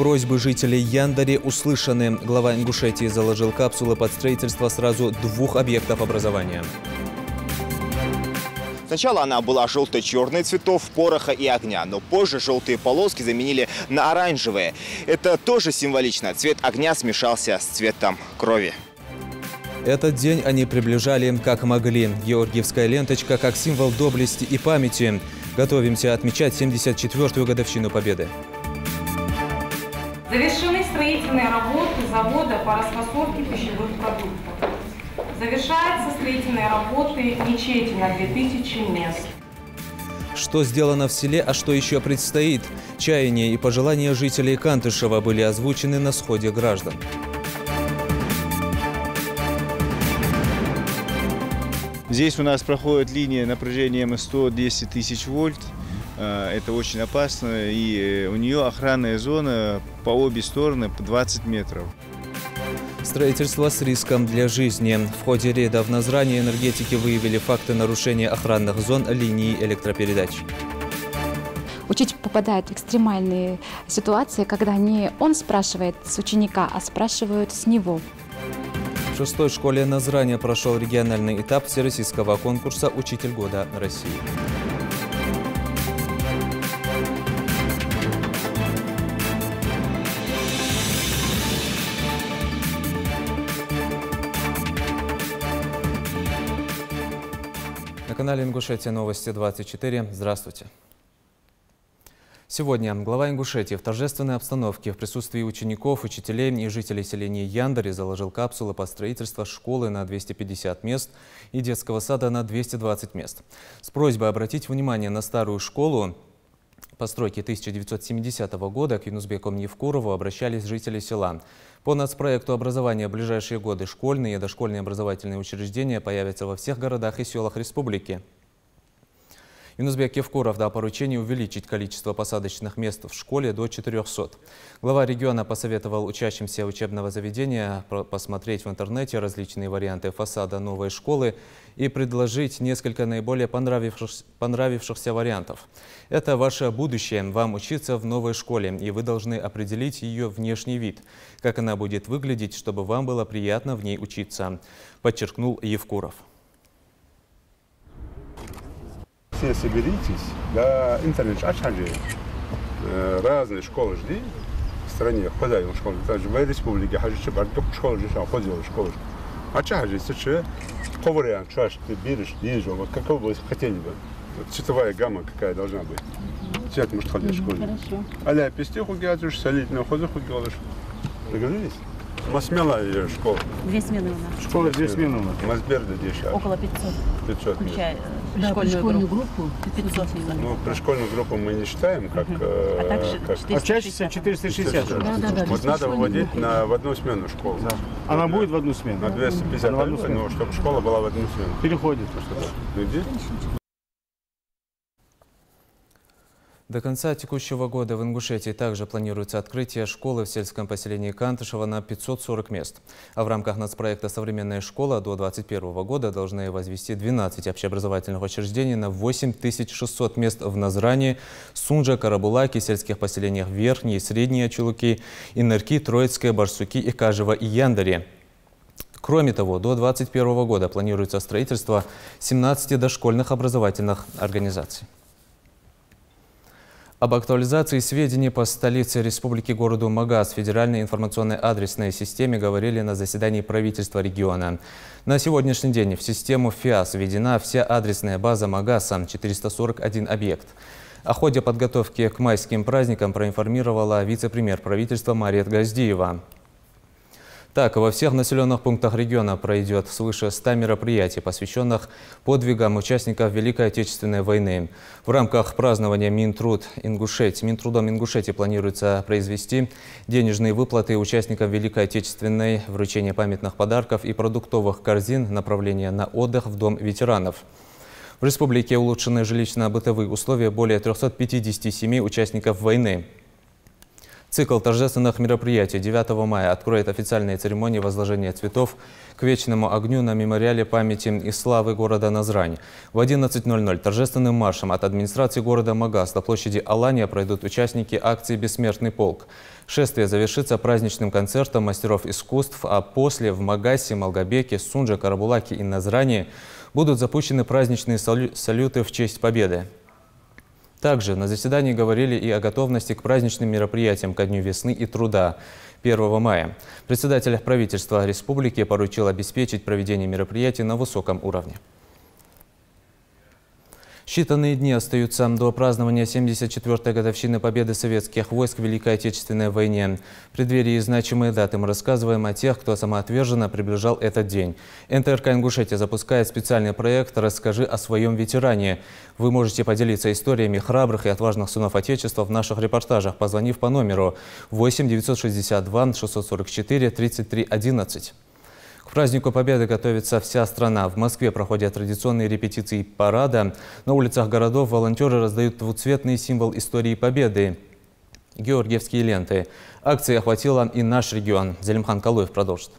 Просьбы жителей Яндари услышаны. Глава Ингушетии заложил капсулы под строительство сразу 2 объектов образования. Сначала она была желто-черной цветов, пороха и огня, но позже желтые полоски заменили на оранжевые. Это тоже символично. Цвет огня смешался с цветом крови. Этот день они приближали как могли. Георгиевская ленточка как символ доблести и памяти. Готовимся отмечать 74-ю годовщину Победы. Завершены строительные работы завода по расфасовке пищевых продуктов. Завершаются строительные работы мечети на 2000 мест. Что сделано в селе, а что еще предстоит? Чаяния и пожелания жителей Кантышева были озвучены на сходе граждан. Здесь у нас проходит линия напряжением 100-200 тысяч вольт. Это очень опасно, и у нее охранная зона по обе стороны по 20 метров. Строительство с риском для жизни. В ходе рейда в Назране энергетики выявили факты нарушения охранных зон линии электропередач. Учитель попадает в экстремальные ситуации, когда не он спрашивает с ученика, а спрашивают с него. В 6-й школе Назране прошел региональный этап всероссийского конкурса «Учитель года России». На канале Ингушетия новости 24. Здравствуйте. Сегодня глава Ингушетии в торжественной обстановке в присутствии учеников, учителей и жителей селения Яндари заложил капсулы под строительство школы на 250 мест и детского сада на 220 мест. С просьбой обратить внимание на старую школу постройки 1970 года к Юнусбеку Евкурову обращались жители села. По нацпроекту образования в ближайшие годы школьные и дошкольные образовательные учреждения появятся во всех городах и селах республики. Юнусбек Евкуров дал поручение увеличить количество посадочных мест в школе до 400. Глава региона посоветовал учащимся учебного заведения посмотреть в интернете различные варианты фасада новой школы и предложить несколько наиболее понравившихся вариантов. Это ваше будущее, вам учиться в новой школе, и вы должны определить ее внешний вид, как она будет выглядеть, чтобы вам было приятно в ней учиться, подчеркнул Евкуров. Все соберитесь, да, интернет, разные школы жди в стране, ходят в школы, также в республике, школы, школы. А чаще, если по варианту, что ты берешь, езжу, вот какого вы хотели бы, цветовая гамма какая должна быть, цвет может ходить в школе. Хорошо. Аля, песте хугиатушь, солидно, ходу хугиатушь. Договорились? Масмела школа. 2 смены у нас. Школа 2 смены у нас. Масберда дешевле. Около 500. 500. Включая Школьную группу 500. Ну, пришкольную группу мы не считаем, как... Учащихся 460. Да. Вот надо вводить в одну смену школу. Да. Она будет в одну смену? На 250, но чтобы школа была в одну смену. Переходит. Иди. До конца текущего года в Ингушетии также планируется открытие школы в сельском поселении Кантышева на 540 мест. А в рамках нацпроекта «Современная школа» до 2021 года должны возвести 12 общеобразовательных учреждений на 8600 мест в Назране, Сунжа, Карабулаке, сельских поселениях Верхние, Средние Чулуки, Инарки, Троицкое, Барсуки, Икажево и Яндари. Кроме того, до 2021 года планируется строительство 17 дошкольных образовательных организаций. Об актуализации сведений по столице республики городу Магаз в Федеральной информационной адресной системе говорили на заседании правительства региона. На сегодняшний день в систему ФИАС введена вся адресная база Магаза, 441 объект. О ходе подготовки к майским праздникам проинформировала вице-премьер правительства Мария Газдиева. Так, во всех населенных пунктах региона пройдет свыше 100 мероприятий, посвященных подвигам участников Великой Отечественной войны. В рамках празднования Минтрудом Ингушетии планируется произвести денежные выплаты участникам Великой Отечественной, вручение памятных подарков и продуктовых корзин, направление на отдых в Дом ветеранов. В республике улучшены жилищно-бытовые условия более 350 семей участников войны. Цикл торжественных мероприятий 9 мая откроет официальные церемонии возложения цветов к вечному огню на мемориале памяти и славы города Назрань. В 11:00 торжественным маршем от администрации города Магас до площади Алания пройдут участники акции «Бессмертный полк». Шествие завершится праздничным концертом мастеров искусств, а после в Магасе, Малгобеке, Сунже, Карабулаке и Назрани будут запущены праздничные салюты в честь победы. Также на заседании говорили и о готовности к праздничным мероприятиям ко Дню весны и труда 1 мая. Председатель правительства республики поручил обеспечить проведение мероприятий на высоком уровне. Считанные дни остаются до празднования 74-й годовщины победы советских войск в Великой Отечественной войне. В преддверии значимой даты мы рассказываем о тех, кто самоотверженно приближал этот день. НТРК Ингушетия запускает специальный проект «Расскажи о своем ветеране». Вы можете поделиться историями храбрых и отважных сынов Отечества в наших репортажах, позвонив по номеру 8 962 644 33 11. К празднику Победы готовится вся страна. В Москве проходят традиционные репетиции парада. На улицах городов волонтеры раздают двуцветный символ истории Победы – георгиевские ленты. Акция охватила и наш регион. Залимхан Калуев продолжит.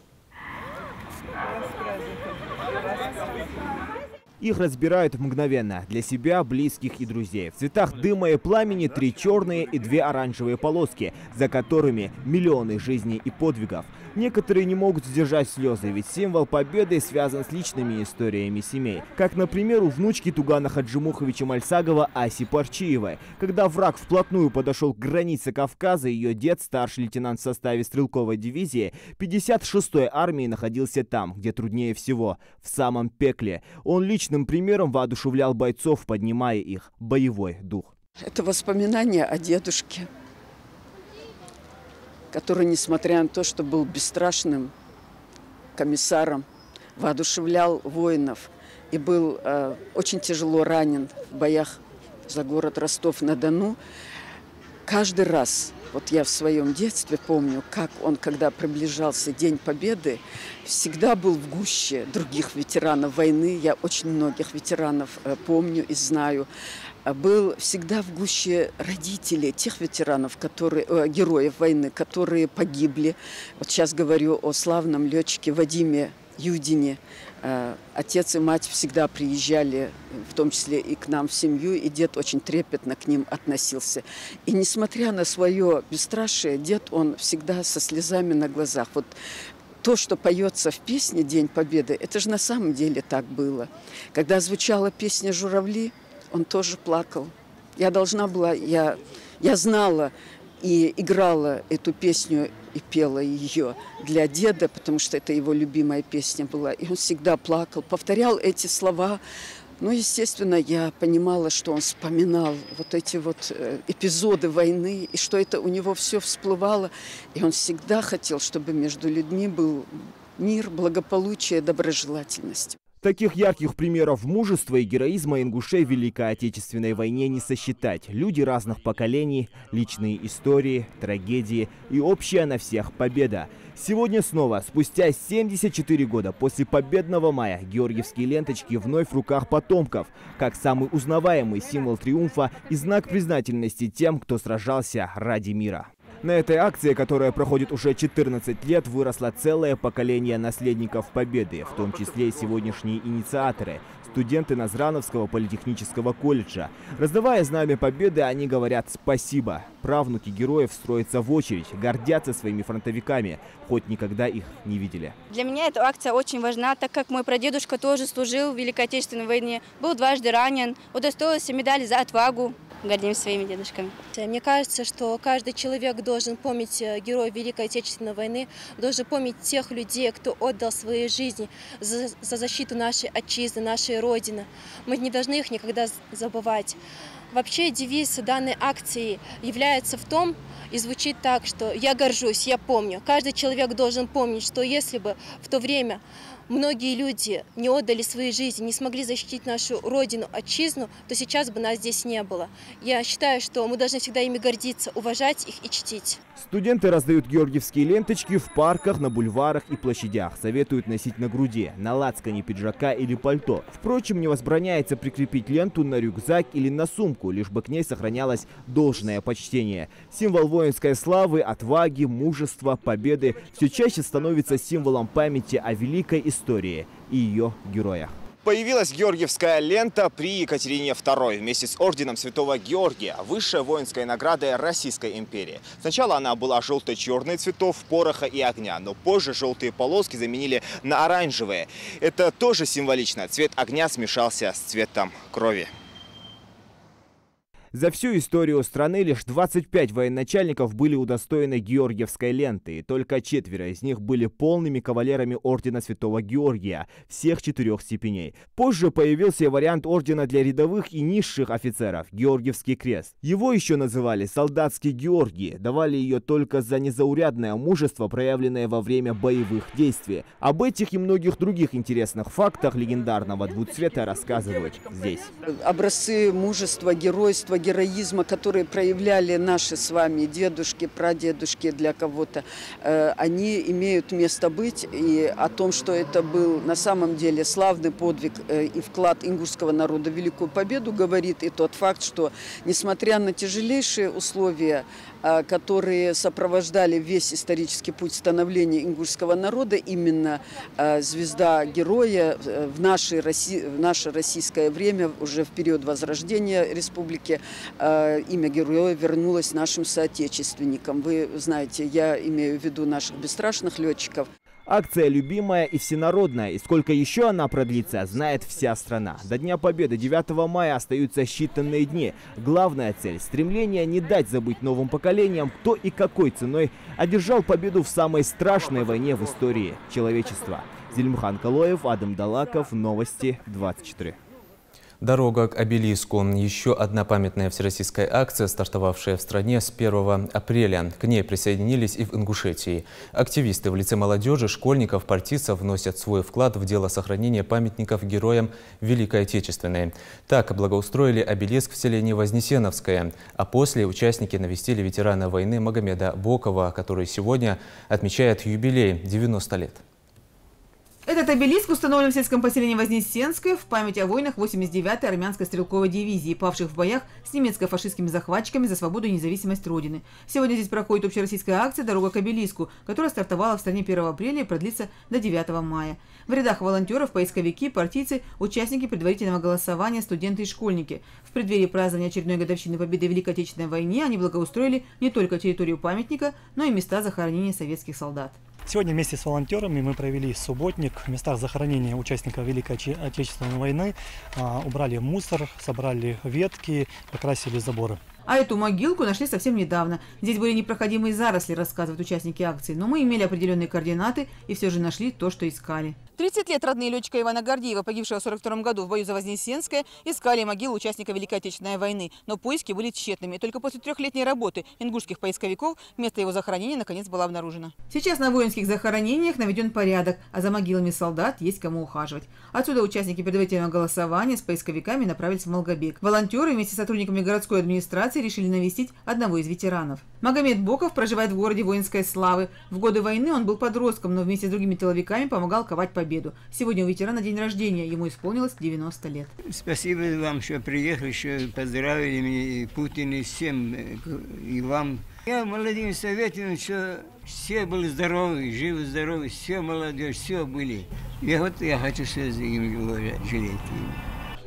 Их разбирают мгновенно. Для себя, близких и друзей. В цветах дыма и пламени 3 черные и 2 оранжевые полоски, за которыми миллионы жизней и подвигов. Некоторые не могут сдержать слезы, ведь символ победы связан с личными историями семей. Как, например, у внучки Тугана Хаджимуховича Мальсагова Аси Парчиевой. Когда враг вплотную подошел к границе Кавказа, ее дед, старший лейтенант в составе стрелковой дивизии 56-й армии, находился там, где труднее всего, в самом пекле. Он личным примером воодушевлял бойцов, поднимая их боевой дух. Это воспоминания о дедушке, который, несмотря на то, что был бесстрашным комиссаром, воодушевлял воинов и был очень тяжело ранен в боях за город Ростов-на-Дону. Каждый раз, вот я в своем детстве помню, как он, когда приближался День Победы, всегда был в гуще других ветеранов войны. Я очень многих ветеранов помню и знаю. Был всегда в гуще родителей тех ветеранов, героев войны, которые погибли. Вот сейчас говорю о славном летчике Вадиме Юдине. Отец и мать всегда приезжали, в том числе и к нам в семью, и дед очень трепетно к ним относился. И несмотря на свое бесстрашие, дед, он всегда со слезами на глазах. Вот то, что поется в песне «День Победы», это же на самом деле так было. Когда звучала песня «Журавли», он тоже плакал. Я должна была, я знала и играла эту песню и пела ее для деда, потому что это его любимая песня была. И он всегда плакал, повторял эти слова. Ну, естественно, я понимала, что он вспоминал вот эти вот эпизоды войны, и что это у него все всплывало. И он всегда хотел, чтобы между людьми был мир, благополучие, доброжелательность. Таких ярких примеров мужества и героизма ингушей в Великой Отечественной войне не сосчитать. Люди разных поколений, личные истории, трагедии и общая на всех победа. Сегодня снова, спустя 74 года после победного мая, георгиевские ленточки вновь в руках потомков, как самый узнаваемый символ триумфа и знак признательности тем, кто сражался ради мира. На этой акции, которая проходит уже 14 лет, выросло целое поколение наследников Победы, в том числе и сегодняшние инициаторы – студенты Назрановского политехнического колледжа. Раздавая знамя Победы, они говорят «спасибо». Правнуки героев строятся в очередь, гордятся своими фронтовиками, хоть никогда их не видели. Для меня эта акция очень важна, так как мой прадедушка тоже служил в Великой Отечественной войне, был дважды ранен, удостоился медали за отвагу. Гордимся своими дедушками. Мне кажется, что каждый человек должен помнить героев Великой Отечественной войны, должен помнить тех людей, кто отдал свои жизни за защиту нашей отчизны, нашей Родины. Мы не должны их никогда забывать. Вообще девиз данной акции является в том, и звучит так, что «я горжусь, я помню». Каждый человек должен помнить, что если бы в то время многие люди не отдали свои жизни, не смогли защитить нашу Родину, отчизну, то сейчас бы нас здесь не было. Я считаю, что мы должны всегда ими гордиться, уважать их и чтить. Студенты раздают георгиевские ленточки в парках, на бульварах и площадях. Советуют носить на груди, на лацкане пиджака или пальто. Впрочем, не возбраняется прикрепить ленту на рюкзак или на сумку. эпоху, лишь бы к ней сохранялось должное почтение. Символ воинской славы, отваги, мужества, победы все чаще становится символом памяти о великой истории и ее героях. Появилась георгиевская лента при Екатерине II вместе с орденом Святого Георгия, высшей воинской наградой Российской империи. Сначала она была желто-черной цветов, пороха и огня, но позже желтые полоски заменили на оранжевые. Это тоже символично. Цвет огня смешался с цветом крови. За всю историю страны лишь 25 военачальников были удостоены Георгиевской ленты, и только 4 из них были полными кавалерами ордена Святого Георгия всех 4 степеней. Позже появился вариант ордена для рядовых и низших офицеров – Георгиевский крест. Его еще называли солдатский Георгий, давали ее только за незаурядное мужество, проявленное во время боевых действий. Об этих и многих других интересных фактах легендарного двуцвета рассказывают здесь. Образцы мужества, геройства, героизма, которые проявляли наши с вами дедушки, прадедушки для кого-то, они имеют место быть. И о том, что это был на самом деле славный подвиг и вклад ингушского народа в Великую Победу, говорит и тот факт, что несмотря на тяжелейшие условия, которые сопровождали весь исторический путь становления ингушского народа, именно звезда героя в наше российское время, уже в период возрождения республики, имя героя вернулось нашим соотечественникам. Вы знаете, я имею в виду наших бесстрашных летчиков. Акция любимая и всенародная, и сколько еще она продлится, знает вся страна. До Дня Победы 9 мая остаются считанные дни. Главная цель – стремление не дать забыть новым поколениям, кто и какой ценой одержал победу в самой страшной войне в истории человечества. Зельмхан Калоев, Адам Далаков, Новости 24. Дорога к обелиску. Еще одна памятная всероссийская акция, стартовавшая в стране с 1 апреля. К ней присоединились и в Ингушетии. Активисты в лице молодежи, школьников, партийцев вносят свой вклад в дело сохранения памятников героям Великой Отечественной. Так благоустроили обелиск в селении Вознесеновское. А после участники навестили ветерана войны Магомеда Бокова, который сегодня отмечает юбилей – 90 лет. Этот обелиск установлен в сельском поселении Вознесенское в память о воинах 89-й армянской стрелковой дивизии, павших в боях с немецко-фашистскими захватчиками за свободу и независимость Родины. Сегодня здесь проходит общероссийская акция «Дорога к обелиску», которая стартовала в стране 1 апреля и продлится до 9 мая. В рядах волонтеров, поисковики, партийцы, участники предварительного голосования, студенты и школьники. В преддверии празднования очередной годовщины победы в Великой Отечественной войне они благоустроили не только территорию памятника, но и места захоронения советских солдат. Сегодня вместе с волонтерами мы провели субботник в местах захоронения участников Великой Отечественной войны. Убрали мусор, собрали ветки, покрасили заборы. А эту могилку нашли совсем недавно. Здесь были непроходимые заросли, рассказывают участники акции. Но мы имели определенные координаты и все же нашли то, что искали. 30 лет родные летчика Ивана Гордеева, погибшего в 1942 году в бою за Вознесенское, искали могилу участника Великой Отечественной войны. Но поиски были тщетными. И только после 3-летней работы ингушских поисковиков место его захоронения наконец было обнаружено. Сейчас на воинских захоронениях наведен порядок, а за могилами солдат есть кому ухаживать. Отсюда участники предварительного голосования с поисковиками направились в Малгобек. Волонтеры вместе с сотрудниками городской администрации решили навестить одного из ветеранов. Магомед Боков проживает в городе воинской славы. В годы войны он был подростком, но вместе с другими тыловиками помогал ковать победу. Сегодня у ветерана день рождения, ему исполнилось 90 лет. Спасибо вам, что приехали, что поздравили меня, и Путин, и всем, и вам. Я молодым советую, что все были здоровы, живы-здоровы, все молодежь, все были. Я хочу все за им жалеть.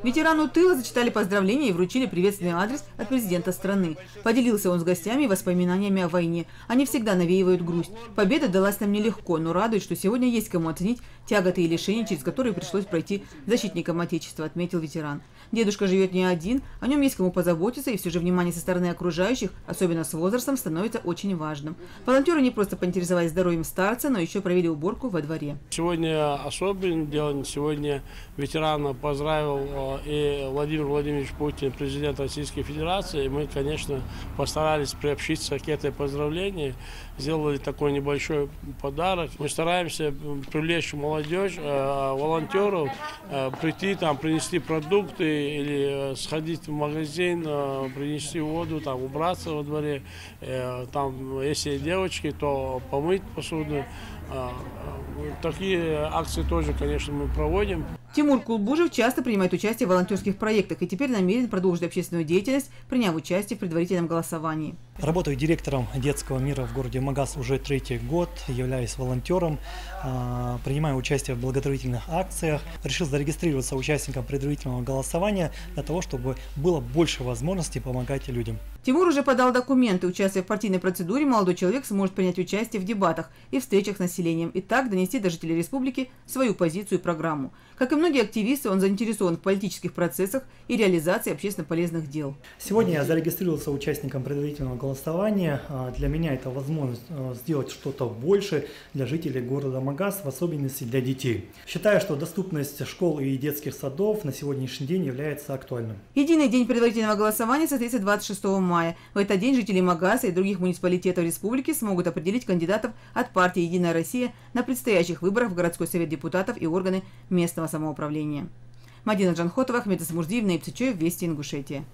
Ветерану тыла зачитали поздравления и вручили приветственный адрес от президента страны. Поделился он с гостями воспоминаниями о войне. Они всегда навеивают грусть. Победа далась нам нелегко, но радует, что сегодня есть кому оценить тяготы и лишения, через которые пришлось пройти защитникам Отечества, отметил ветеран. Дедушка живет не один, о нем есть кому позаботиться, и все же внимание со стороны окружающих, особенно с возрастом, становится очень важным. Волонтеры не просто поинтересовались здоровьем старца, но еще провели уборку во дворе. Сегодня особенный день. Сегодня ветерана поздравил и Владимир Владимирович Путин, президент Российской Федерации. Мы, конечно, постарались приобщиться к этой поздравлению, сделали такой небольшой подарок. Мы стараемся привлечь молодежь, волонтеров, прийти там, принести продукты или сходить в магазин, принести воду, там, убраться во дворе. Там, если девочки, то помыть посуду. Такие акции тоже, конечно, мы проводим. Тимур Кулбужев часто принимает участие в волонтерских проектах и теперь намерен продолжить общественную деятельность, приняв участие в предварительном голосовании. Работаю директором детского мира в городе Магаз уже 3-й год, являюсь волонтером, принимаю участие в благотворительных акциях. Решил зарегистрироваться участником предварительного голосования для того, чтобы было больше возможностей помогать людям. Тимур уже подал документы. Участвуя в партийной процедуре, молодой человек сможет принять участие в дебатах и встречах с населением и так донести до жителей республики свою позицию и программу. Как и многие активисты, он заинтересован в политических процессах и реализации общественно полезных дел. Сегодня я зарегистрировался участником предварительного голосования. Для меня это возможность сделать что-то больше для жителей города Магаз, в особенности для детей. Считаю, что доступность школ и детских садов на сегодняшний день является актуальным. Единый день предварительного голосования состоится 26 мая. В этот день жители Магаза и других муниципалитетов республики смогут определить кандидатов от партии «Единая Россия» на предстоящих выборах в городской совет депутатов и органы местного самоуправления. Мадина Джанхотова, Ахмед Исмурдиев, Наиб Цичоев, Вести, Ингушетия.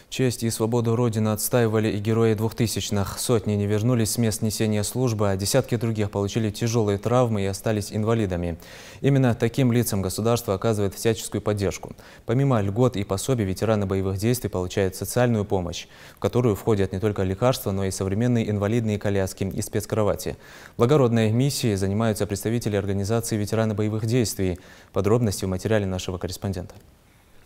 Честь и свободу Родины отстаивали и герои 2000-х. Сотни не вернулись с мест несения службы, а десятки других получили тяжелые травмы и остались инвалидами. Именно таким лицам государство оказывает всяческую поддержку. Помимо льгот и пособий, ветераны боевых действий получают социальную помощь, в которую входят не только лекарства, но и современные инвалидные коляски и спецкровати. Благородной миссией занимаются представители организации ветераны боевых действий. Подробности в материале нашего корреспондента.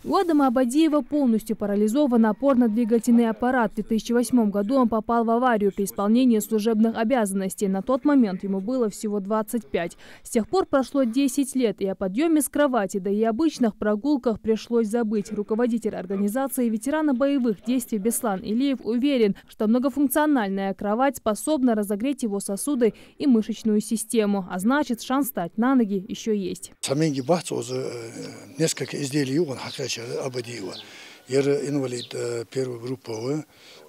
У Адама Абадиева полностью парализован опорно-двигательный аппарат. В 2008 году он попал в аварию при исполнении служебных обязанностей. На тот момент ему было всего 25. С тех пор прошло 10 лет, и о подъеме с кровати, да и обычных прогулках пришлось забыть. Руководитель организации ветерана боевых действий Беслан Илиев уверен, что многофункциональная кровать способна разогреть его сосуды и мышечную систему. А значит, шанс встать на ноги еще есть. Несколько изделий он Абадиева. Я инвалид первой группы,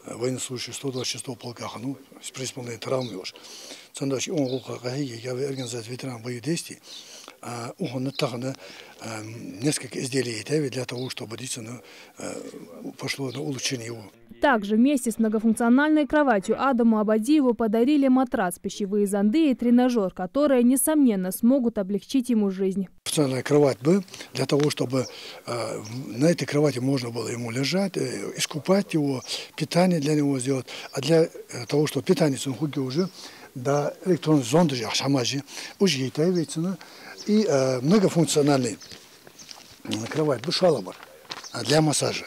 военнослужащий 126-го полка, с преисполнением травмы уж. Цандаш он я организация ветеран боевых действий. Он несколько изделий для того, чтобы действительно пошло на улучшение его. Также вместе с многофункциональной кроватью Адаму Абадиеву подарили матрас, пищевые зонды и тренажер, которые, несомненно, смогут облегчить ему жизнь. Функциональная кровать для того, чтобы на этой кровати можно было ему лежать, искупать его, питание для него сделать. А для того, чтобы питание уже до электронной зонды уже является и многофункциональный кровать шалабар для массажа.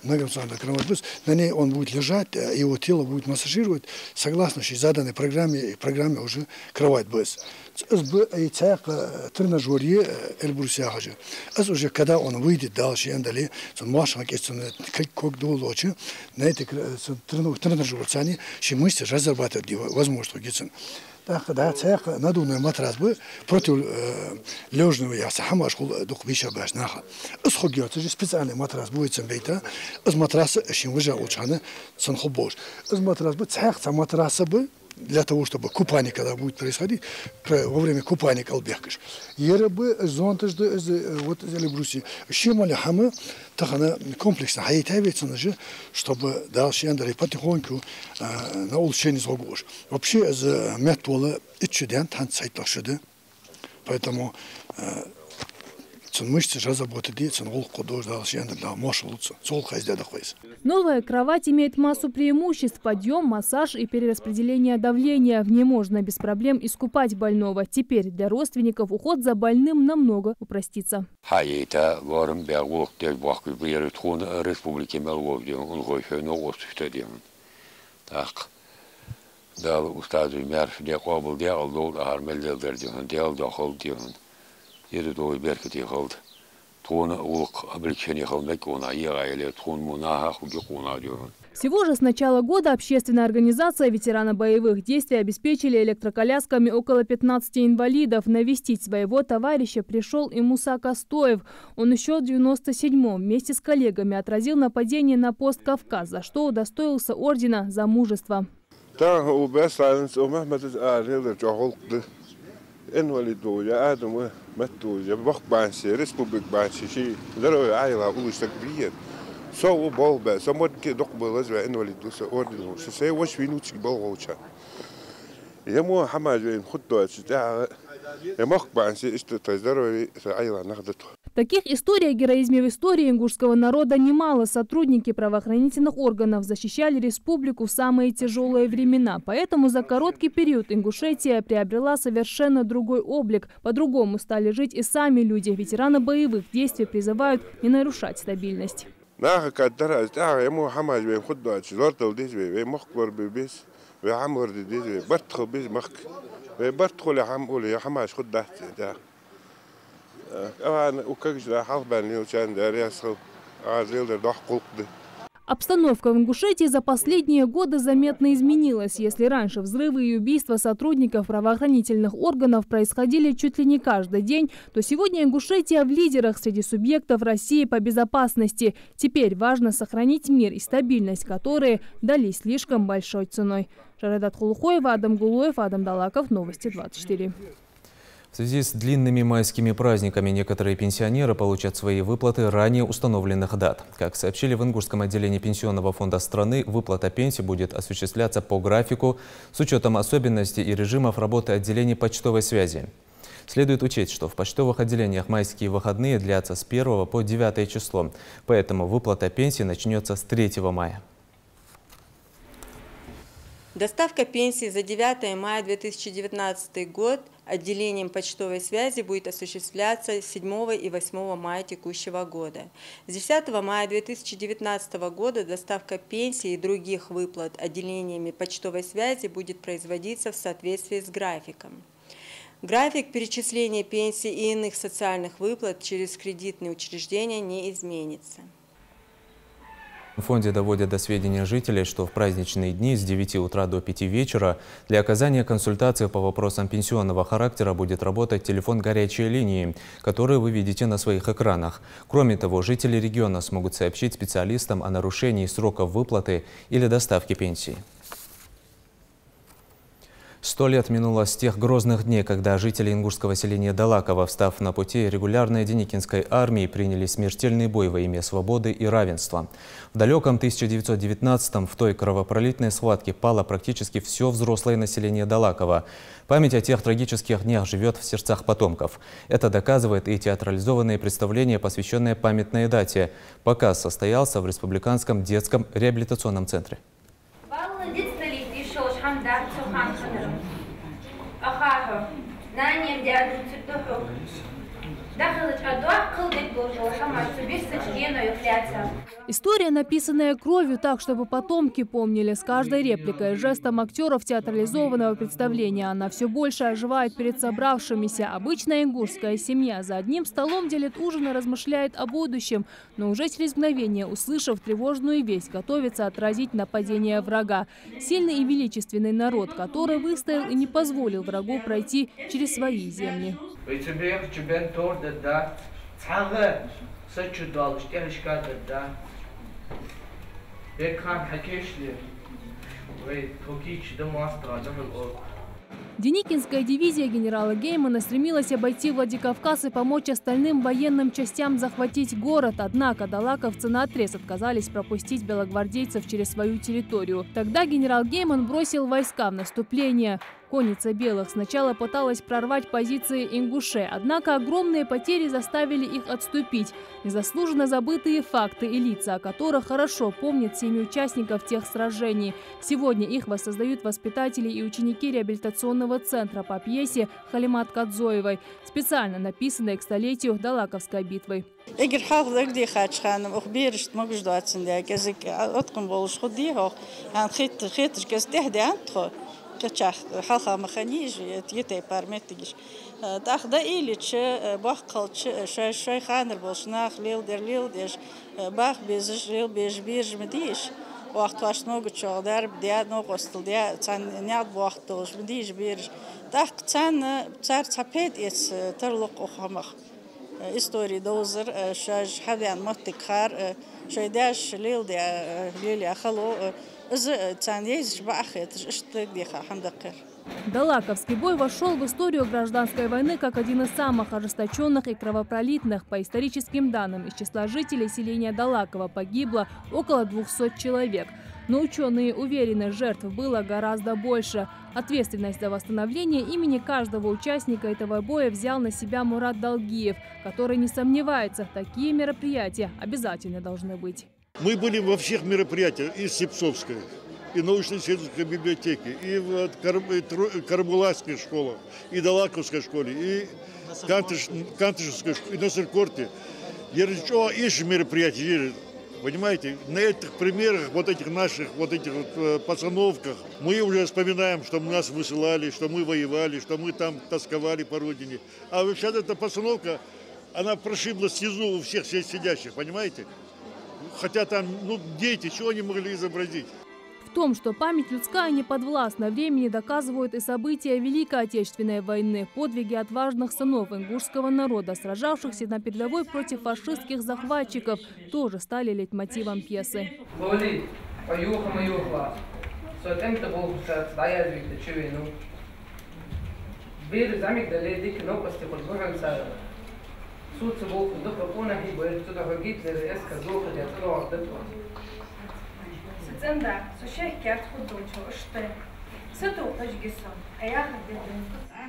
Многофункциональная кровать, на ней он будет лежать, его тело будет массажировать согласно заданной программе уже кровать без. Тренажере эльбрусяхажи. Уже когда он выйдет дальше, андали, он машина как долочи на этой тренажерцане, что мышцы разрабатывают возможность гицен. Да, цех надувной матрас бы против лежного я сам аж дух биша башнаха. Сходится же специальный матрас будет бейта, из матраса еще уже улучшаны санхобош. Из матрас бы цех сам матраса бы для того, чтобы купание, когда будет происходить, во время купания колбехкаш. Ера бы зонтаж вот элебруси щемали хамы, так она комплексно хаитавится же, чтобы дальше андали потихоньку на улучшение злогош. Вообще за метола и чуден танцать лошади, поэтому новая кровать имеет массу преимуществ: подъем, массаж и перераспределение давления. В ней можно без проблем искупать больного. Теперь для родственников уход за больным намного упростится. Всего же с начала года общественная организация ветерана боевых действий обеспечили электроколясками около 15 инвалидов. Навестить своего товарища пришел и Муса Костоев. Он еще в 97-м вместе с коллегами отразил нападение на пост Кавказ, за что удостоился ордена за мужество. Инвалид я Адаму мету я бахбанси республик банси ши здоровье айла улучшить гриет со болбе самот ки док было за инвалид дуса орден что все ваш винучик был волча ему хамажвин худдоч, я мог банси, что то здоровье, айла нагдату. Таких историй о героизме в истории ингушского народа немало. Сотрудники правоохранительных органов защищали республику в самые тяжелые времена. Поэтому за короткий период Ингушетия приобрела совершенно другой облик. По-другому стали жить и сами люди. Ветераны боевых действий призывают не нарушать стабильность. Обстановка в Ингушетии за последние годы заметно изменилась. Если раньше взрывы и убийства сотрудников правоохранительных органов происходили чуть ли не каждый день, то сегодня Ингушетия в лидерах среди субъектов России по безопасности. Теперь важно сохранить мир и стабильность, которые дались слишком большой ценой. Жаредат Хулухоева, Адам Гулуев, Адам Далаков. Новости 24. В связи с длинными майскими праздниками некоторые пенсионеры получат свои выплаты ранее установленных дат. Как сообщили в Ингушском отделении Пенсионного фонда страны, выплата пенсии будет осуществляться по графику с учетом особенностей и режимов работы отделений почтовой связи. Следует учесть, что в почтовых отделениях майские выходные длятся с 1 по 9 число, поэтому выплата пенсии начнется с 3 мая. Доставка пенсии за 9 мая 2019 год отделением почтовой связи будет осуществляться 7 и 8 мая текущего года. С 10 мая 2019 года доставка пенсии и других выплат отделениями почтовой связи будет производиться в соответствии с графиком. График перечисления пенсий и иных социальных выплат через кредитные учреждения не изменится. В фонде доводят до сведения жителей, что в праздничные дни с 9 утра до 5 вечера для оказания консультации по вопросам пенсионного характера будет работать телефон горячей линии, который вы видите на своих экранах. Кроме того, жители региона смогут сообщить специалистам о нарушении сроков выплаты или доставки пенсии. 100 лет минуло с тех грозных дней, когда жители ингушского селения Далаково, встав на пути регулярной Деникинской армии, приняли смертельный бой во имя свободы и равенства. В далеком 1919-м в той кровопролитной схватке пало практически все взрослое население Далаково. Память о тех трагических днях живет в сердцах потомков. Это доказывает и театрализованное представление, посвященное памятной дате. Показ состоялся в Республиканском детском реабилитационном центре. История, написанная кровью так, чтобы потомки помнили, с каждой репликой, жестом актеров театрализованного представления. Она все больше оживает перед собравшимися. Обычная ингушская семья за одним столом делит ужин и размышляет о будущем. Но уже через мгновение, услышав тревожную весть, готовится отразить нападение врага. Сильный и величественный народ, который выстоял и не позволил врагу пройти через свои земли. Деникинская дивизия генерала Геймана стремилась обойти Владикавказ и помочь остальным военным частям захватить город. Однако далаковцы наотрез отказались пропустить белогвардейцев через свою территорию. Тогда генерал Гейман бросил войска в наступление. Конница белых сначала пыталась прорвать позиции ингушей, однако огромные потери заставили их отступить. Незаслуженно забытые факты и лица, о которых хорошо помнят семьи участников тех сражений. Сегодня их воссоздают воспитатели и ученики реабилитационного центра по пьесе Халимат Кадзоевой, специально написанной к столетию Далаковской битвы. حلقة مخانيج يتي بارمتيش تاخذ إليش بحقل شوي خانر بولشناخ ليل ديش باخ بيزش ليل بيج مديش وقت واش نوقت شغل دار بديا نوقستل ديا تان نعد وقتلش مديش بيرج تاخ تان تار تابيت إس ترلق وخمخ истории دوزر شاج حدا عن متك خار شوي داش ليل ديا ليل أخلو Далаковский бой вошел в историю гражданской войны как один из самых ожесточенных и кровопролитных. По историческим данным, из числа жителей селения Далаково погибло около 200 человек. Но ученые уверены, жертв было гораздо больше. Ответственность за восстановление имени каждого участника этого боя взял на себя Мурат Далгиев, который не сомневается, такие мероприятия обязательно должны быть. Мы были во всех мероприятиях, и Сепцовской, и научно-исследовательской библиотеки, и в Карабулайской школе, и Далаковской школе, и Кантышевской школе, и на Сыркорте. Я решил, есть же мероприятия, понимаете? На этих примерах, вот этих наших, вот этих вот постановках, мы уже вспоминаем, что нас высылали, что мы воевали, что мы там тосковали по родине. А сейчас эта постановка, она прошибла слезу у всех сидящих, понимаете? Хотя там, дети, чего они могли изобразить? В том, что память людская не подвластна времени, доказывают и события Великой Отечественной войны. Подвиги отважных сынов ингушского народа, сражавшихся на передовой против фашистских захватчиков, тоже стали лейтмотивом пьесы. –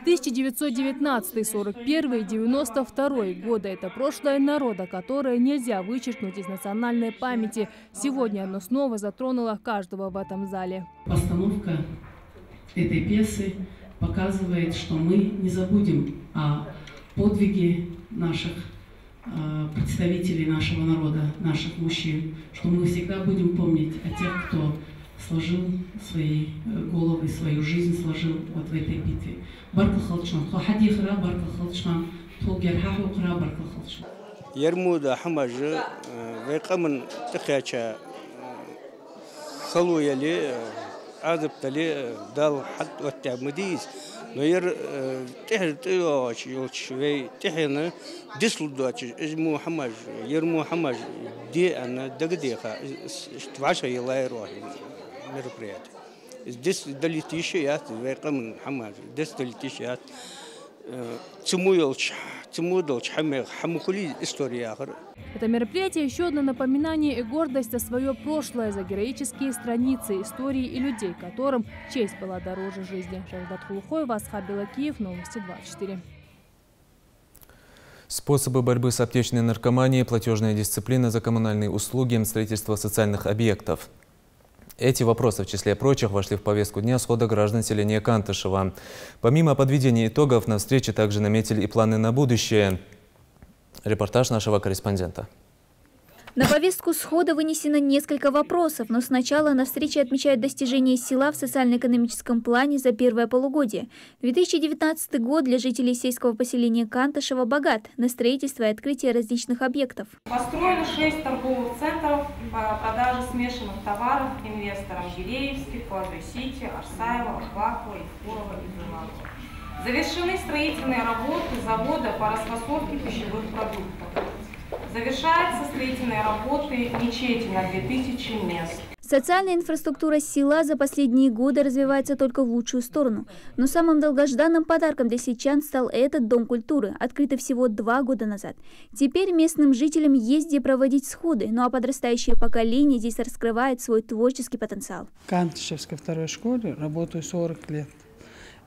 1919, 41 и 92 годы – это прошлое народа, которое нельзя вычеркнуть из национальной памяти. Сегодня оно снова затронуло каждого в этом зале. Постановка этой пьесы показывает, что мы не забудем о подвиге наших представителей нашего народа, наших мужчин, что мы всегда будем помнить о тех, кто сложил свои головы, свою жизнь сложил вот в этой битве. Ярмуда Хамажи, Векамен Тахача, Халуяли, Азаптали, Дал Хат Ваттамадис. Но швей техна дислудачи изму хамаж ерму хамаж ди она дагдеха тваша елайро мероприятие. Здесь долетишият векам хамаж здесь долетишият цумуилч хамукули история. Это мероприятие еще одно напоминание и гордость за свое прошлое, за героические страницы истории и людей, которым честь была дороже жизни. Шахдат Хулухоева, Асхаб Белакиев, Новости 24. Способы борьбы с аптечной наркоманией, платежная дисциплина за коммунальные услуги, строительство социальных объектов. Эти вопросы, в числе прочих, вошли в повестку дня схода граждан селения Кантышева. Помимо подведения итогов, на встрече также наметили и планы на будущее. Репортаж нашего корреспондента. На повестку схода вынесено несколько вопросов, но сначала на встрече отмечают достижения села в социально-экономическом плане за первое полугодие. 2019 год для жителей сельского поселения Кантышева богат на строительство и открытие различных объектов. Построено 6 торговых центров по продаже смешанных товаров инвесторам: Гиреевский, Плазой-Сити, Арсаева, Ахвакова, Ифурова и Зуманова. Завершены строительные работы завода по расфасовке пищевых продуктов. Завершаются строительные работы мечети на 2000 мест. Социальная инфраструктура села за последние годы развивается только в лучшую сторону. Но самым долгожданным подарком для сельчан стал этот Дом культуры, открытый всего 2 года назад. Теперь местным жителям есть где проводить сходы, ну а подрастающее поколение здесь раскрывает свой творческий потенциал. В Кантышевской второй школе работаю 40 лет.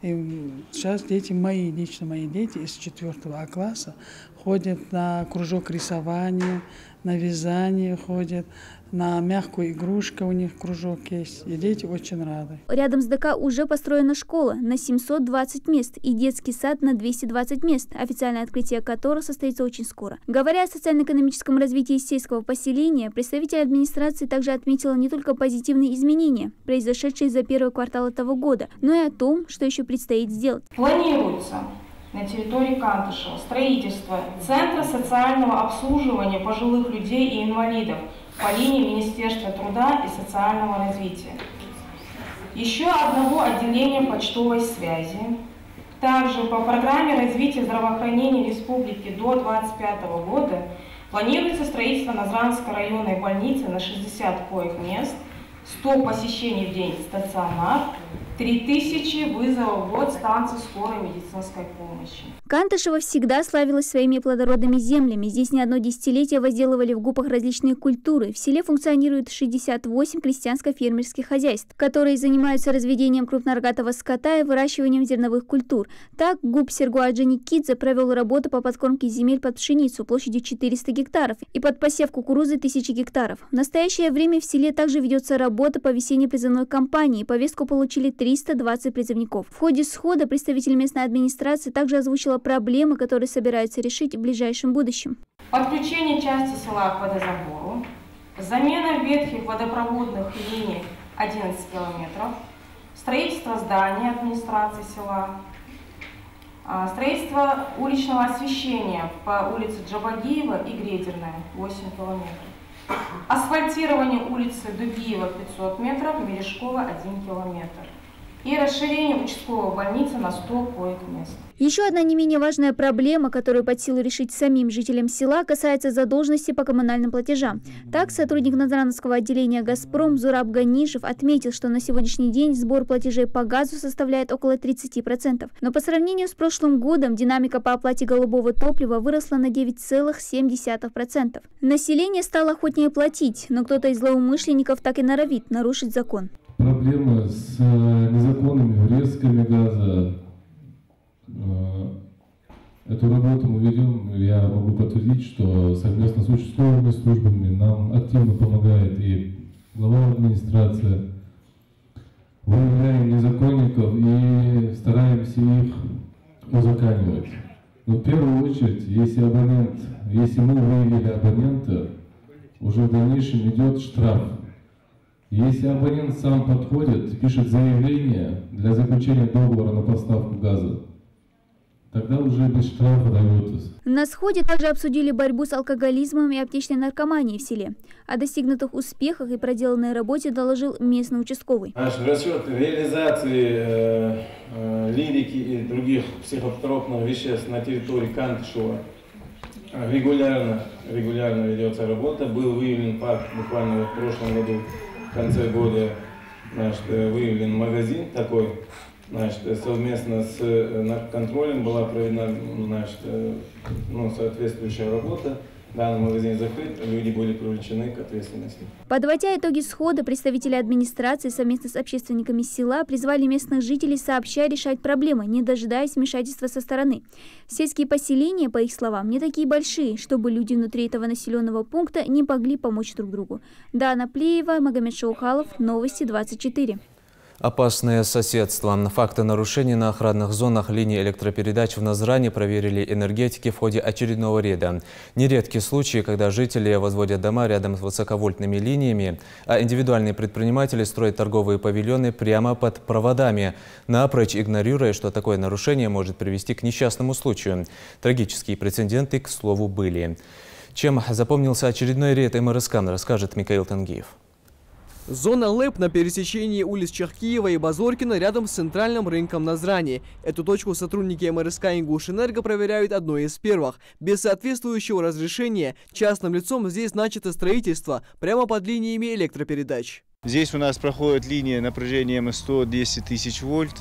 И сейчас дети мои, лично мои дети из 4 класса ходят на кружок рисования, на вязание ходят, на мягкую игрушку у них кружок есть. И дети очень рады. Рядом с ДК уже построена школа на 720 мест и детский сад на 220 мест, официальное открытие которого состоится очень скоро. Говоря о социально-экономическом развитии сельского поселения, представитель администрации также отметила не только позитивные изменения, произошедшие за первый квартал этого года, но и о том, что еще предстоит сделать. Планируется на территории Кантышева строительство Центра социального обслуживания пожилых людей и инвалидов по линии Министерства труда и социального развития. Еще одного отделения почтовой связи. Также по программе развития здравоохранения республики до 2025 года планируется строительство Назранской районной больницы на 60 коек мест, 100 посещений в день стационар, 3000 вызовов в год станций скорой медицинской помощи. Кантышево всегда славилась своими плодородными землями. Здесь не одно десятилетие возделывали в ГУПах различные культуры. В селе функционирует 68 крестьянско-фермерских хозяйств, которые занимаются разведением крупнорогатого скота и выращиванием зерновых культур. Так, ГУП Сергуа Джаникидзе провел работу по подкормке земель под пшеницу площадью 400 гектаров и под посев кукурузы 1000 гектаров. В настоящее время в селе также ведется работа по весенней призывной кампании. Повестку получили 320 призывников. В ходе схода представитель местной администрации также озвучила проблемы, которые собираются решить в ближайшем будущем. Подключение части села к водозабору, замена ветхих водопроводных линий 11 километров, строительство здания администрации села, строительство уличного освещения по улице Джабагиева и Гредерная 8 километров, асфальтирование улицы Дубиева 500 метров, Мережкова 1 километр и расширение участковой больницы на 100 коек-мест. Еще одна не менее важная проблема, которую под силу решить самим жителям села, касается задолженности по коммунальным платежам. Так, сотрудник Назрановского отделения «Газпром» Зураб Ганишев отметил, что на сегодняшний день сбор платежей по газу составляет около 30%. Но по сравнению с прошлым годом динамика по оплате голубого топлива выросла на 9,7%. Население стало охотнее платить, но кто-то из злоумышленников так и норовит нарушить закон. Проблемы с незаконными врезками газа. Эту работу мы ведем, я могу подтвердить, что совместно с участковыми службами нам активно помогает и глава администрации. Выявляем незаконников и стараемся их узаконивать. Но в первую очередь, если мы выявили абонента, уже в дальнейшем идет штраф. Если абонент сам подходит, пишет заявление для заключения договора на поставку газа, тогда уже без штрафа дается. На сходе также обсудили борьбу с алкоголизмом и аптечной наркоманией в селе. О достигнутых успехах и проделанной работе доложил местный участковый. Наш расчет реализации лирики и других психотропных веществ на территории Кантышева регулярно ведется работа. Был выявлен факт буквально в прошлом году. В конце года выявлен магазин такой, совместно с наркоконтролем была проведена соответствующая работа. Данный магазин закрыт, люди были привлечены к ответственности. Подводя итоги схода, представители администрации совместно с общественниками села призвали местных жителей сообща решать проблемы, не дожидаясь вмешательства со стороны. Сельские поселения, по их словам, не такие большие, чтобы люди внутри этого населенного пункта не могли помочь друг другу. Дана Плеева, Магомед Шаухалов, Новости 24. Опасное соседство. Факты нарушений на охранных зонах линии электропередач в Назране проверили энергетики в ходе очередного рейда. Нередки случаи, когда жители возводят дома рядом с высоковольтными линиями, а индивидуальные предприниматели строят торговые павильоны прямо под проводами, напрочь игнорируя, что такое нарушение может привести к несчастному случаю. Трагические прецеденты, к слову, были. Чем запомнился очередной рейд МРСК, расскажет Михаил Тангиев. Зона ЛЭП на пересечении улиц Чахкиева и Базоркина рядом с центральным рынком Назрани. Эту точку сотрудники МРСК «Ингушэнерго» проверяют одной из первых. Без соответствующего разрешения частным лицом здесь начато строительство прямо под линиями электропередач. Здесь у нас проходит линия напряжением 100-200 тысяч вольт.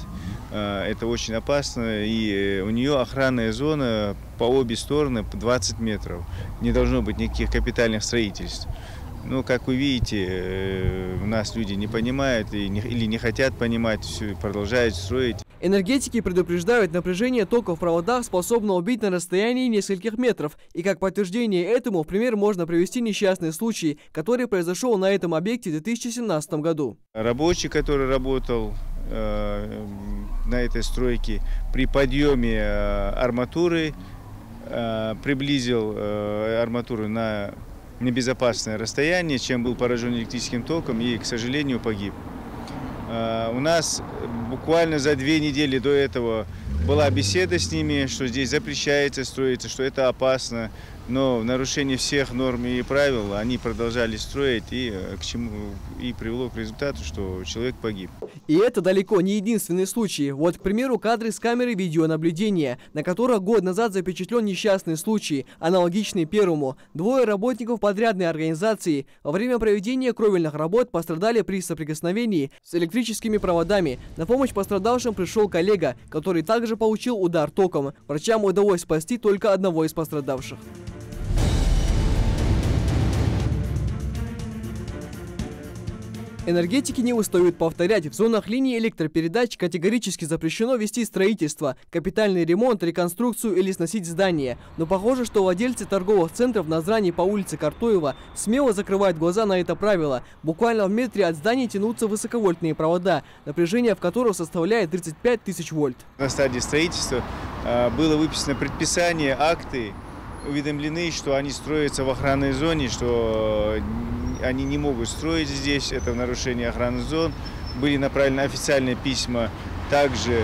Это очень опасно. И у нее охранная зона по обе стороны по 20 метров. Не должно быть никаких капитальных строительств. Но, как вы видите, у нас люди не понимают или не хотят понимать, все продолжают строить. Энергетики предупреждают, напряжение тока в проводах способно убить на расстоянии нескольких метров. И как подтверждение этому, в пример можно привести несчастный случай, который произошел на этом объекте в 2017 году. Рабочий, который работал на этой стройке, при подъеме арматуры приблизил арматуру на небезопасное расстояние, чем был поражен электрическим током и, к сожалению, погиб. У нас буквально за 2 недели до этого была беседа с ними, что здесь запрещается строиться, что это опасно. но в нарушении всех норм и правил они продолжали строить, и к чему и привело к результату, что человек погиб. И это далеко не единственный случай. Вот, к примеру, кадры с камеры видеонаблюдения, на которых год назад запечатлен несчастный случай, аналогичный первому. Двое работников подрядной организации во время проведения кровельных работ пострадали при соприкосновении с электрическими проводами. На помощь пострадавшим пришел коллега, который также получил удар током. Врачам удалось спасти только одного из пострадавших. Энергетики не устают повторять, в зонах линии электропередач категорически запрещено вести строительство, капитальный ремонт, реконструкцию или сносить здания. Но похоже, что владельцы торговых центров в Назрани по улице Картоева смело закрывают глаза на это правило. Буквально в метре от зданий тянутся высоковольтные провода, напряжение в которых составляет 35 тысяч вольт. На стадии строительства было выписано предписание, акты, уведомлены, что они строятся в охранной зоне, что они не могут строить здесь, это в нарушении охранных зон. Были направлены официальные письма также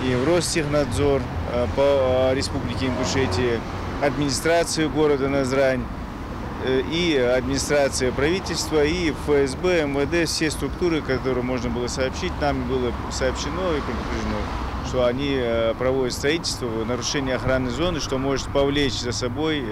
и в Ростехнадзор по Республике Ингушетия, администрацию города Назрань, и администрация правительства, и ФСБ, МВД, все структуры, которые можно было сообщить, нам было сообщено и предупреждено, что они проводят строительство в нарушении охранной зоны, что может повлечь за собой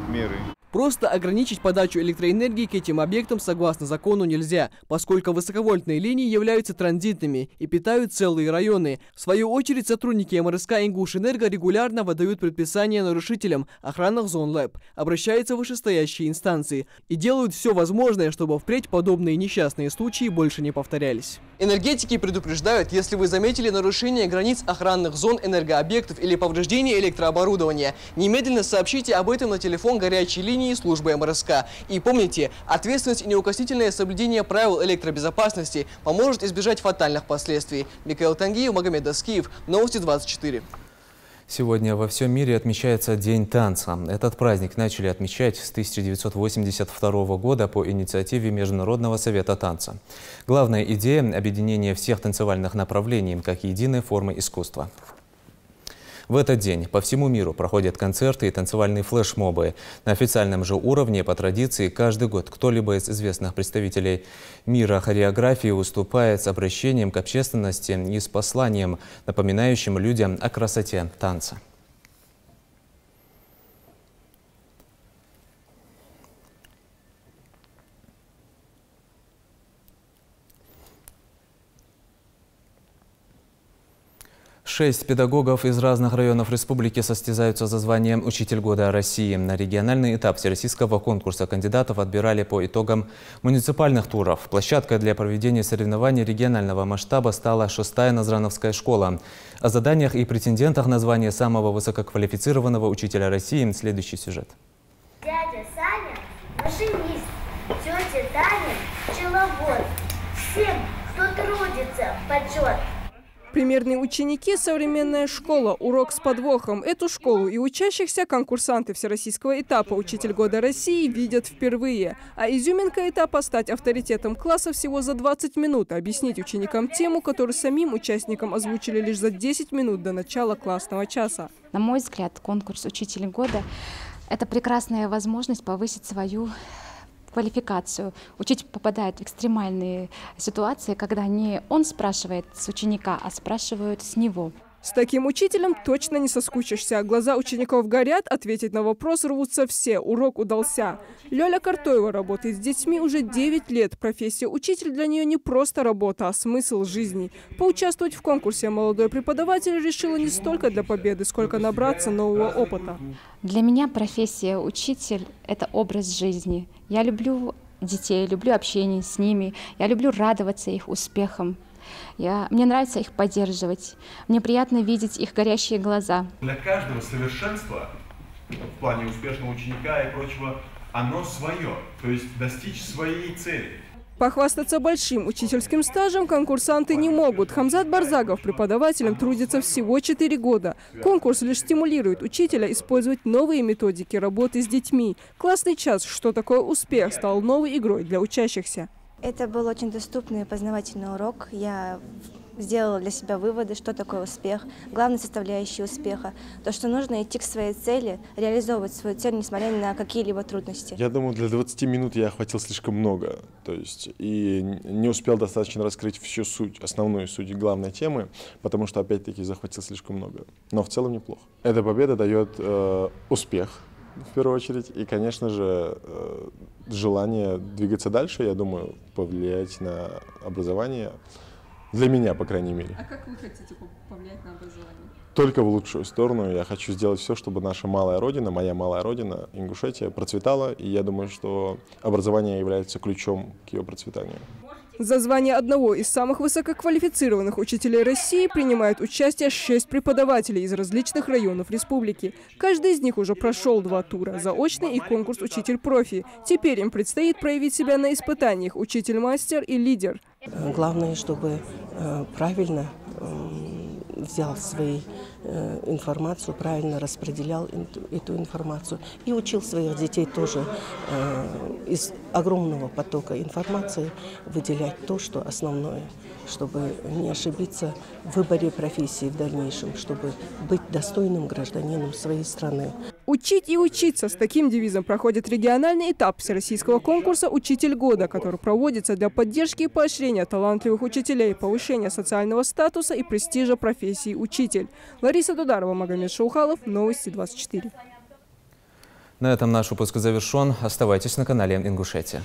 меры. Просто ограничить подачу электроэнергии к этим объектам согласно закону нельзя, поскольку высоковольтные линии являются транзитными и питают целые районы. В свою очередь сотрудники МРСК «Ингушэнерго» регулярно выдают предписания нарушителям охранных зон ЛЭП, обращаются в вышестоящие инстанции и делают все возможное, чтобы впредь подобные несчастные случаи больше не повторялись. Энергетики предупреждают, если вы заметили нарушение границ охранных зон энергообъектов или повреждение электрооборудования, немедленно сообщите об этом на телефон горячей линии службы МРСК. И помните, ответственность и неукоснительное соблюдение правил электробезопасности поможет избежать фатальных последствий. Микаэл Тангиев, Магомед Аскиев, Новости 24. Сегодня во всем мире отмечается День танца. Этот праздник начали отмечать с 1982 года по инициативе Международного совета танца. Главная идея – объединение всех танцевальных направлений как единой формы искусства. В этот день по всему миру проходят концерты и танцевальные флешмобы. На официальном же уровне, по традиции, каждый год кто-либо из известных представителей мира хореографии выступает с обращением к общественности и с посланием, напоминающим людям о красоте танца. Шесть педагогов из разных районов республики состязаются за званием «Учитель года России». На региональный этап всероссийского конкурса кандидатов отбирали по итогам муниципальных туров. Площадкой для проведения соревнований регионального масштаба стала 6-я Назрановская школа. О заданиях и претендентах на звание самого высококвалифицированного учителя России следующий сюжет. Дядя Саня – машинист, тетя Таня – пчеловод. Всем, кто трудится, почет. Примерные ученики – современная школа, урок с подвохом. Эту школу и учащихся конкурсанты всероссийского этапа «Учитель года России» видят впервые. А изюминка этапа – стать авторитетом класса всего за 20 минут, объяснить ученикам тему, которую самим участникам озвучили лишь за 10 минут до начала классного часа. На мой взгляд, конкурс «Учитель года» – это прекрасная возможность повысить свою квалификацию. Учитель попадает в экстремальные ситуации, когда не он спрашивает с ученика, а спрашивают с него. С таким учителем точно не соскучишься. Глаза учеников горят, ответить на вопрос рвутся все. Урок удался. Лёля Картоева работает с детьми уже 9 лет. Профессия учитель для нее не просто работа, а смысл жизни. Поучаствовать в конкурсе молодой преподаватель решила не столько для победы, сколько набраться нового опыта. Для меня профессия учитель – это образ жизни. Я люблю детей, люблю общение с ними, я люблю радоваться их успехам. Мне нравится их поддерживать. Мне приятно видеть их горящие глаза. Для каждого совершенство в плане успешного ученика и прочего, оно свое, то есть достичь своей цели. Похвастаться большим учительским стажем конкурсанты не могут. Хамзат Барзагов преподавателем трудится всего 4 года. Конкурс лишь стимулирует учителя использовать новые методики работы с детьми. Классный час «Что такое успех» стал новой игрой для учащихся. Это был очень доступный и познавательный урок. Я сделала для себя выводы, что такое успех, главная составляющая успеха, то, что нужно идти к своей цели, реализовывать свою цель, несмотря на какие-либо трудности. Я думаю, для 20 минут я охватил слишком много, то есть и не успел достаточно раскрыть всю суть, основную суть главной темы, потому что опять-таки захватил слишком много. Но в целом неплохо. Эта победа дает успех, в первую очередь, и, конечно же, желание двигаться дальше, я думаю, повлиять на образование. Для меня, по крайней мере. А как вы хотите повлиять на образование? Только в лучшую сторону. Я хочу сделать все, чтобы наша малая родина, моя малая родина, Ингушетия, процветала. И я думаю, что образование является ключом к ее процветанию. За звание одного из самых высококвалифицированных учителей России принимает участие 6 преподавателей из различных районов республики. Каждый из них уже прошел 2 тура – заочный и конкурс «Учитель-профи». Теперь им предстоит проявить себя на испытаниях «Учитель-мастер» и «Лидер». Главное, чтобы правильно взял свою информацию, правильно распределял эту информацию и учил своих детей тоже из огромного потока информации выделять то, что основное, чтобы не ошибиться в выборе профессии в дальнейшем, чтобы быть достойным гражданином своей страны. Учить и учиться – с таким девизом проходит региональный этап всероссийского конкурса «Учитель года», который проводится для поддержки и поощрения талантливых учителей, повышения социального статуса и престижа профессии учитель. Лариса Дударова, Магомед Шаухалов, Новости 24. На этом наш выпуск завершен. Оставайтесь на канале Ингушетия.